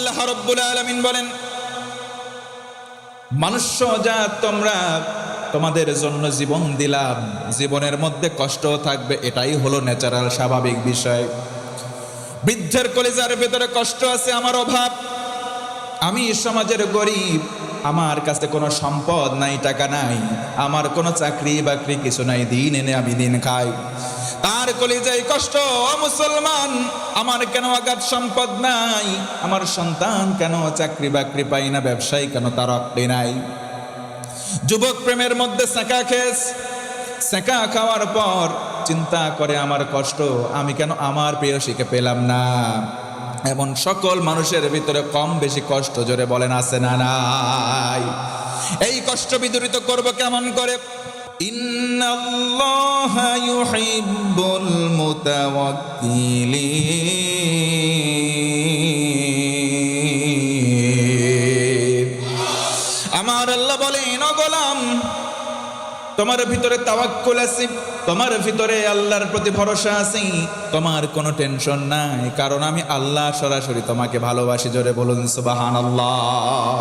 আল্লাহ রাব্বুল আলামিন বলেন, মনুষ্য জাত তোমরা তোমাদের জন্য জীবন দিলাম, জীবনের মধ্যে কষ্ট থাকবে, এটাই হলো ন্যাচারাল স্বাভাবিক বিষয়। বৃদ্ধের কলিজার ভেতরে কষ্ট আছে, আমার অভাব, আমি সমাজের গরিব, আমার কাছে কোনো সম্পদ নাই, টাকা নাই, আমার কোনো চাকরি বাকরি কিছু নাই, দিন এনে আমি দিন খাই। তার কলিজায় কষ্ট, ও মুসলমান, আমার কেন আগাত সম্পদ নাই, আমার সন্তান কেন চাকরি বাকরি পাই না, ব্যবসায়ী কেন তার অক্তি নাই। যুবক প্রেমের মধ্যে সেকা খেস, সেকা খাওয়ার পর চিন্তা করে আমার কষ্ট, আমি কেন আমার প্রেয়সীকে পেলাম না। এমন সকল মানুষের ভিতরে কম বেশি কষ্ট, জোরে বলেন আছে না নাই? এই কষ্ট বিদূরিত করব কেমন করে? ইন্নাল্লাহা ইউহিব্বুল মুতাওয়াক্কিলিন। আমার আল্লাহ বলেন, ও গোলাম, তোমার ভিতরে তাওয়াক্কুল আছে, তোমার ভিতরে আল্লাহর প্রতি ভরসা আছে, তোমার কোনো টেনশন নাই, কারণ আমি আল্লাহ সরাসরি তোমাকে ভালোবাসি। জোরে বলুন সুবহানাল্লাহ।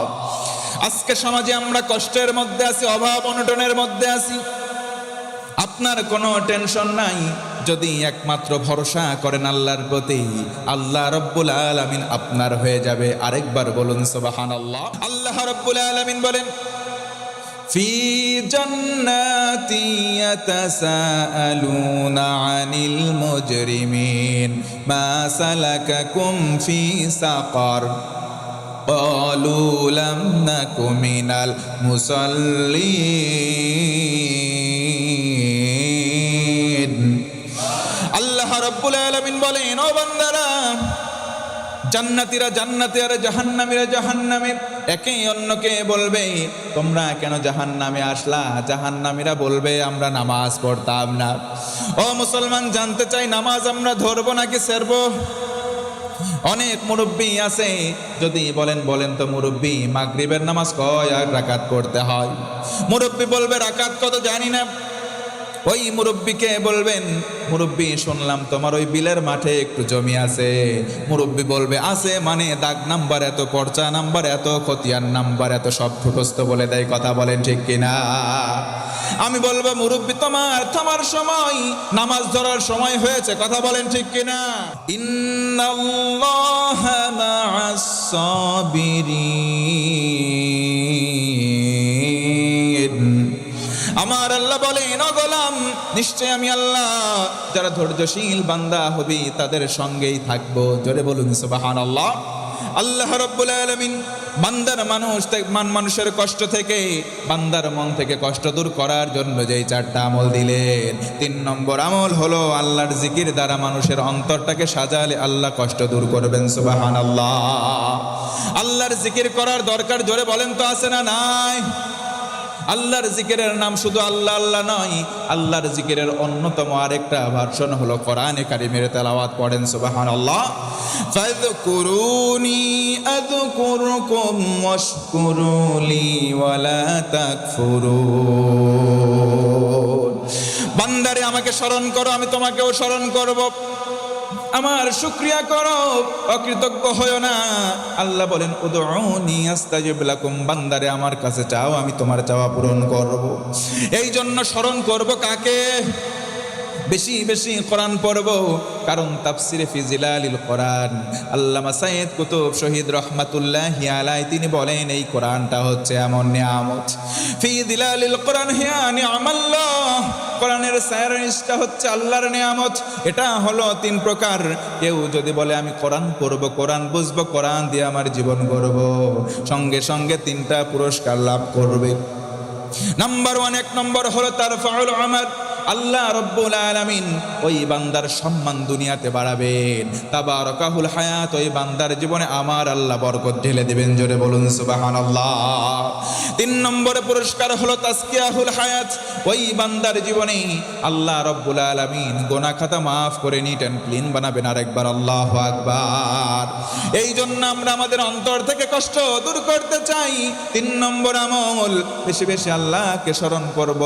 আজকে সমাজে আমরা কষ্টের মধ্যে আছি, অভাব অনটনের মধ্যে আছি, আপনার কোনো টেনশন নাই, যদি একমাত্র ভরসা করেন আল্লাহর প্রতি, আল্লাহ রাব্বুল আলামিন আপনার হয়ে যাবে। আরেকবার বলুন সুবহানাল্লাহ। আল্লাহ রাব্বুল আলামিন বলেন, ফি জান্নাতি ইয়াতাসাআলুনা আনিল মুজরিমিন মা সালাকাকুম ফি সাকার ক্বালু লাম নাকু মিনাল মুসাল্লিন। আল্লাহ রাব্বুল আলামিন বলেন, ও বান্দারা, জান্নাতীরা জান্নাতে আর জাহান্নামীরা জাহান্নামে, একে অন্যকে বলবে, তোমরা কেন জাহান্নামে আসলা? জাহান্নামীরা বলবে, আমরা নামাজ পড়তাম না। ও মুসলমান, জানতে চাই নামাজ আমরা ধরবো নাকি ছেড়বো? অনেক মুরব্বী আছে, যদি বলেন তো মুরব্বী, মাগরিবের নামাজ কয় রাকাত পড়তে হয়? মুরব্বী বলবে রাকাত কত জানি না। ওই মুরব্বীকে বলবেন, মুরব্বী শুনলাম তোমার ওই বিলের মাঠে একটু জমি আছে। মুরব্বী বলবে, আছে মানে দাগ নাম্বার এত, পর্চা নাম্বার এত, খতিয়ান নাম্বার এত, সব ঠুকস্ত বলে দেয়। কথা বলেন ঠিক কিনা? আমি বলবো, মুরব্বী তোমার থামার সময়, নামাজ ধরার সময় হয়েছে। কথা বলেন ঠিক কিনা? ইন্নাল্লাহা মা'আস সাবিরিন। আমার আল্লাহ বলেন, ও গোলাম, নিশ্চয় আমি আল্লাহ যারা ধৈর্যশীল বান্দা হবি তাদের সঙ্গেই থাকবো। জোরে বলুন সুবহানাল্লাহ। আল্লাহ রাব্বুল আলামিন বান্দার মানুষের কষ্ট থেকে, বান্দার মন থেকে কষ্ট দূর করার জন্য যেই 4টা আমল দিলেন, 3 নম্বর আমল হলো আল্লাহর জিকির দ্বারা মানুষের অন্তরটাকে সাজালে আল্লাহ কষ্ট দূর করবেন। সুবহানাল্লাহ। আল্লাহর জিকির করার দরকার, জোরে বলেন তো আছে না নাই? আল্লাহর জিকিরের নাম শুধু আল্লাহ আল্লাহ নয়, আল্লাহর জিকিরের অন্যতম আরেকটা ভার্সন হলো কোরআনে কারিমের তেলাওয়াত। পড়েন সুবহানাল্লাহ। ফাযকুরুনি আযকুরুকুম ওয়াশকুরুলি ওয়ালা তাকফুরুন। বান্দারে আমাকে স্মরণ করো, আমি তোমাকেও স্মরণ করব, আমার শুকরিয়া করো, অকৃতজ্ঞ হয়ো না। আল্লাহ বলেন, উদউনি আস্তাজিব লাকুম। বান্দারে আমার কাছে চাও, আমি তোমার চাওয়া পূরণ করব। এই জন্য স্মরণ করব কাকে? বেশি বেশি কোরআন পড়ব, কারণ তাফসিরে ফি জিলালিল কোরআন আল্লামা সাইয়্যিদ কুতুব শহীদ রহমাতুল্লাহি আলাইহি তিনি বলেন, এই কোরআনটা হচ্ছে এমন নিয়ামত। ফি জিলালিল কোরআন হিয়া নি'মাল্লাহ। কোরআনের সায়ারটা হচ্ছে আল্লাহর নিয়ামত। এটা হলো 3 প্রকার। কেউ যদি বলে আমি কোরআন পড়ব, কোরআন বুঝবো, কোরআন দিয়ে আমার জীবন গড়ব, সঙ্গে সঙ্গে 3টা পুরস্কার লাভ করবে। নাম্বার 1, 1 নম্বর হলো তারফাউল উমার। আল্লাহ রাব্বুল আলামিন ওই বান্দার সম্মান দুনিয়াতে বাড়াবেন। তাবারাকাহুল হায়াত, ওই বান্দার জীবনে আমার আল্লাহ বরকত ঢেলে দিবেন। জোরে বলুন সুবহানাল্লাহ। 3 নম্বরে পুরস্কার হলো তাসকিয়াহুল হায়াত। ওই বান্দার জীবনে আল্লাহ রাব্বুল আলামিন গুনাহ খাতা মাফ করে নিট এন্ড ক্লিন বানাবেন। আরেকবার আল্লাহু আকবার। এই জন্য আমরা আমাদের অন্তর থেকে কষ্ট দূর করতে চাই। 3 নম্বর আমল, বেশি বেশি আল্লাহকে স্মরণ করব।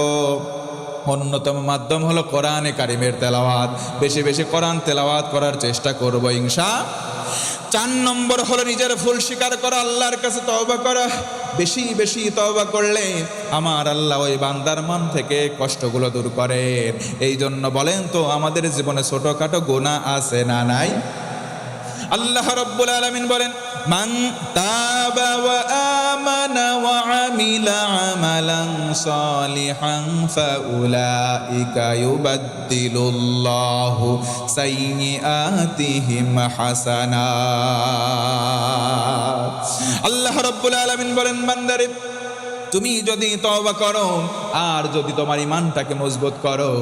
অন্যতম মাধ্যম হলো কোরআনে কারিমের তেলাওয়াত। বেশি বেশি কোরআন তেলাওয়াত করার চেষ্টা করব ইনশাআল্লাহ। 4 নম্বর হলো নিজের ভুল স্বীকার করা, আল্লাহর কাছে তওবা করা। বেশি বেশি তওবা করলে আমার আল্লাহ ওই বান্দার মন থেকে কষ্টগুলো দূর করেন। এই জন্য বলেন তো, আমাদের জীবনে ছোটখাটো গুনাহ আছে না নাই? আল্লাহ রাব্বুল আলামিন বলেন, মান তাবা ওয়া আমানা ওয়া আমিলা আমালান সালিহান ফাউলাইকা ইউবাদদিলুল্লাহু সাইয়্যাতিহিম হাসানাত। আল্লাহ রাব্বুল আলামিন বলেন, বান্দারে তুমি যদি তওবা করো আর যদি তোমার ঈমানটাকে মজবুত করো,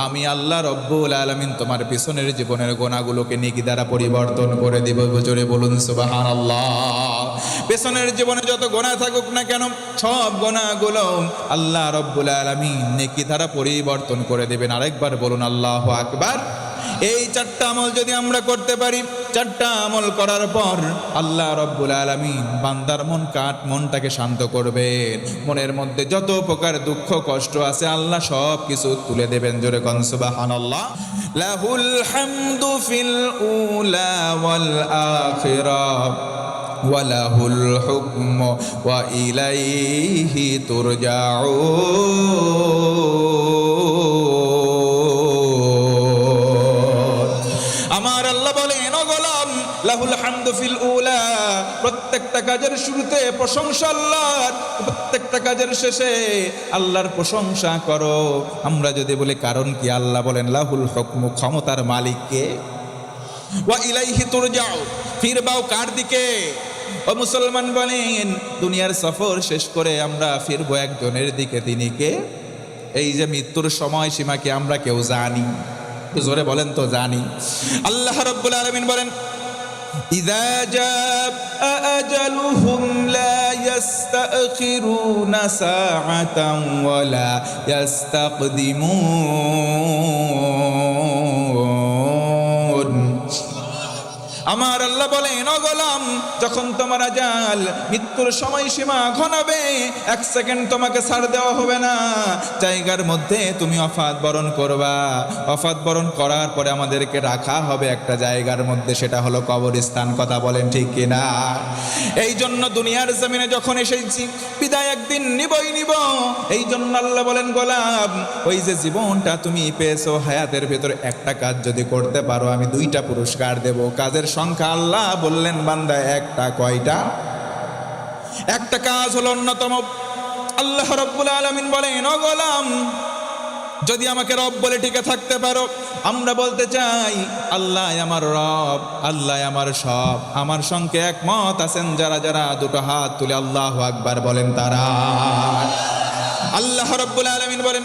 আমি আল্লাহ রব্বুল আলামিন তোমার পিছনের জীবনের গুনাহগুলোকে নেকি দ্বারা পরিবর্তন করে দিব। জোরে বলুন সুবহানাল্লাহ। পিছনের জীবনে যত গুনাহ থাকুক না কেন, সব গুনাহগুলো আল্লাহ রব্বুল আলামিন নেকি দ্বারা পরিবর্তন করে দেবেন। আরেকবার বলুন আল্লাহু আকবার। এই 4টা আমল যদি আমরা করতে পারি, 4টা আমল করার পর আল্লাহ রব্বুল আলামিন বান্দার মনটাকে শান্ত করবেন। মনের মধ্যে যত প্রকার দুঃখ কষ্ট আছে আল্লাহ সব কিছু তুলে দেবেন। জোরে কোন সুবহানাল্লাহ। লাহুল হামদু ফিল উলা ওয়াল আখিরাহ ওয়া লাহুল হুকমু ওয়া ইলাইহি তুরজাউন। আমার আল্লাহ বলেন, ও গোলাম, লাহুল হামদু ফিল উলা, প্রত্যেকটা কাজের শুরুতে প্রশংসা আল্লাহর, প্রত্যেকটা কাজের শেষে আল্লাহর প্রশংসা করো। আমরা যদি বলি কারণ কি, আল্লাহ বলেন লাহুল হুকমু, ক্ষমতার মালিক কে? ওয়া ইলাইহি তুরজাউ, ফিরবাও কার দিকে? ও মুসলমান বলেন, দুনিয়ার সফর শেষ করে আমরা ফিরবো একজনের দিকে, তিনি কে? এই যে মৃত্যুর সময় সীমা কি আমরা কেউ জানি? জোরে বলেন তো, জানি? আল্লাহ রাব্বুল আলামিন বলেন, ইযা জাআ আজালুহুম লা ইস্তাখিরুনা সাআতান ওয়া লা ইস্তাকদিমুন। আমার আল্লাহ বলেন, ও গোলাম, যখন তোমার আজাল, মৃত্যুর সময়সীমা ঘনাবে, 1 সেকেন্ড তোমাকে ছাড় দেওয়া হবে না। জায়গার মধ্যে তুমি ওফাত বরণ করবা। ওফাত বরণ করার পরে আমাদেরকে রাখা হবে একটা জায়গার মধ্যে, সেটা হলো কবরস্থান। কথা বলেন ঠিক কিনা? এই জন্য দুনিয়ার জমিনে যখন এসেছি, বিদায় একদিন নিবই নিব। এই জন্য আল্লাহ বলেন, গোলাম, ওই যে জীবনটা তুমি পেয়েছো, হায়াতের ভেতরে একটা কাজ যদি করতে পারো, আমি 2টা পুরস্কার দেব। কাজের সংখ্যা আল্লাহ বললেন, বান্দা একটা, কয়টা? একটা কাজ হলো অন্যতম। আল্লাহ রাব্বুল আলামিন বলেন, ও গোলাম, যদি আমাকে রব বলে টিকে থাকতে পারো, আমরা বলতে চাই আল্লাহ আমার রব, আল্লাহ আমার সব। আমার সঙ্গে একমত আছেন যারা যারা 2টো হাত তুলে আল্লাহু আকবার বলেন তারা। আল্লাহ রাব্বুল আলামিন বলেন,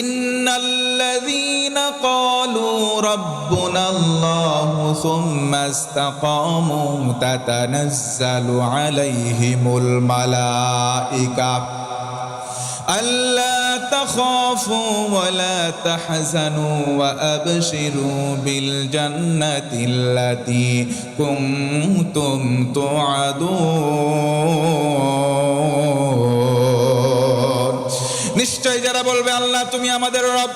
ইন্নাল্লাযীনা ক্বালু রাব্বুনাল্লাহু সুম্মা ইসতাকামু তাতানাজ্জালু আলাইহিমুল মালায়েকা আল্লা তাখাফু ওয়া লা তাহজানু ওয়া আবশিরু বিল জান্নাতিল্লাতী কুনতুম তুআদুন। নিশ্চয় যারা বলবে আল্লাহ তুমি আমাদের রব,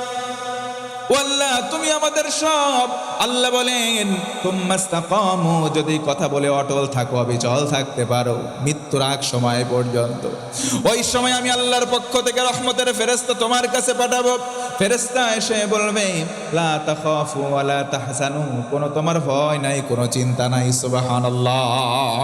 ও আল্লাহ তুমি আমাদের সব, আল্লাহ বলেন তুম্মাস্তাকামু, যদি কথা বলে অটল থাকো, অবিচল থাকতে পারো মৃত্যুর আগ সময় পর্যন্ত, ওই সময় আমি আল্লাহর পক্ষ থেকে রহমতের ফেরেশতা তোমার কাছে পাঠাবো। ফেরেশতা এসে বলবে লা তাখাফু ওয়া লা তাহজানু, কোনো তোমার ভয় নাই, কোনো চিন্তা নাই। সুবহানাল্লাহ।